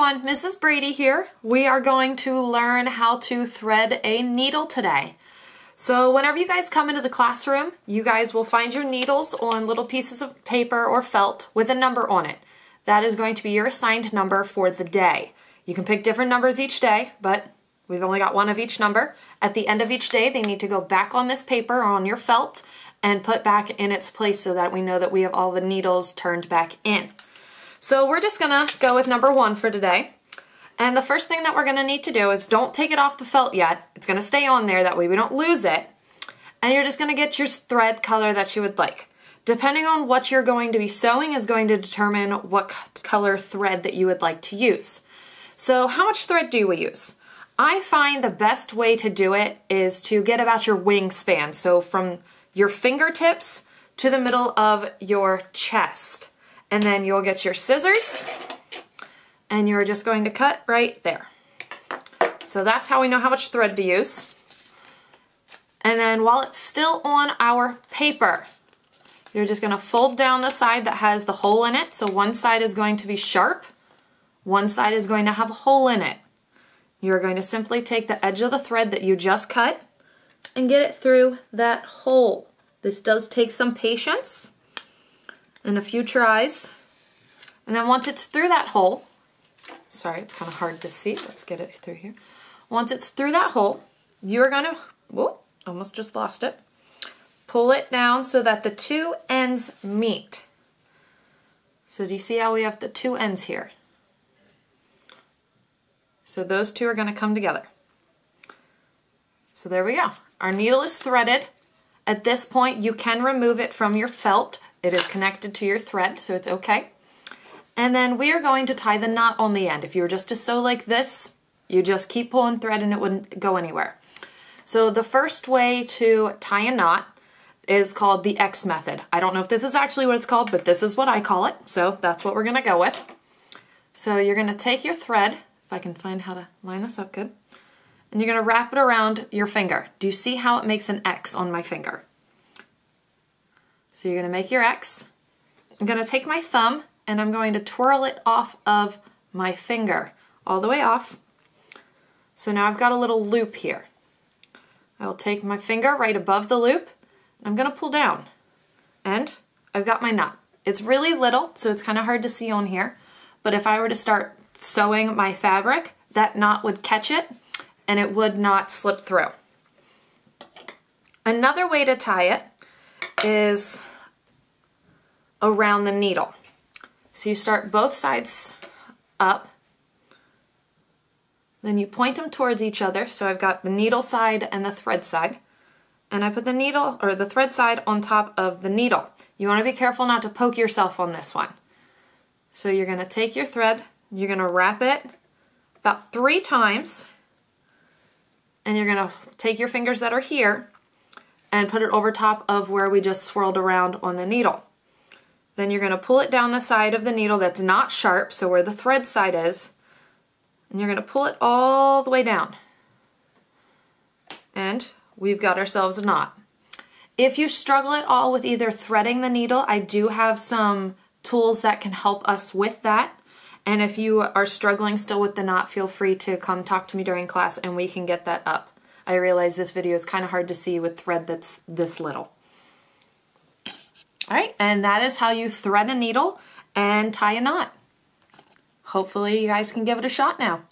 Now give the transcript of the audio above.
everyone, Mrs. Brady here. We are going to learn how to thread a needle today. So whenever you guys come into the classroom, you guys will find your needles on little pieces of paper or felt with a number on it. That is going to be your assigned number for the day. You can pick different numbers each day, but we've only got one of each number. At the end of each day, they need to go back on this paper or on your felt and put back in its place so that we know that we have all the needles turned back in. So we're just gonna go with number 1 for today. And the first thing that we're gonna need to do is don't take it off the felt yet. It's gonna stay on there, that way we don't lose it. And you're just gonna get your thread color that you would like. Depending on what you're going to be sewing is going to determine what color thread that you would like to use. So how much thread do we use? I find the best way to do it is to get about your wingspan. So from your fingertips to the middle of your chest. And then you'll get your scissors and you're just going to cut right there. So that's how we know how much thread to use. And then while it's still on our paper, you're just gonna fold down the side that has the hole in it. So one side is going to be sharp, one side is going to have a hole in it. You're going to simply take the edge of the thread that you just cut and get it through that hole. This does take some patience and a few tries. And then once it's through that hole, sorry, it's kind of hard to see. Let's get it through here. Once it's through that hole, you're gonna, whoa, almost just lost it. Pull it down so that the two ends meet. So do you see how we have the two ends here? So those two are gonna come together. So there we go. Our needle is threaded. At this point, you can remove it from your felt. It is connected to your thread, so it's okay. And then we are going to tie the knot on the end. If you were just to sew like this, you just keep pulling thread and it wouldn't go anywhere. So the first way to tie a knot is called the X method. I don't know if this is actually what it's called, but this is what I call it. So that's what we're gonna go with. So you're gonna take your thread, if I can find how to line this up good, and you're gonna wrap it around your finger. Do you see how it makes an X on my finger? So you're gonna make your X. I'm gonna take my thumb and I'm going to twirl it off of my finger, all the way off. So now I've got a little loop here. I will take my finger right above the loop, and I'm gonna pull down, and I've got my knot. It's really little, so it's kind of hard to see on here, but if I were to start sewing my fabric, that knot would catch it, and it would not slip through. Another way to tie it is around the needle. So you start both sides up, then you point them towards each other. So I've got the needle side and the thread side, and I put the needle or the thread side on top of the needle. You want to be careful not to poke yourself on this one. So you're going to take your thread, you're going to wrap it about 3 times, and you're going to take your fingers that are here and put it over top of where we just swirled around on the needle. Then you're going to pull it down the side of the needle that's not sharp, so where the thread side is, and you're going to pull it all the way down. And we've got ourselves a knot. If you struggle at all with either threading the needle, I do have some tools that can help us with that. And if you are struggling still with the knot, feel free to come talk to me during class and we can get that up. I realize this video is kind of hard to see with thread that's this little. All right, and that is how you thread a needle and tie a knot. Hopefully you guys can give it a shot now.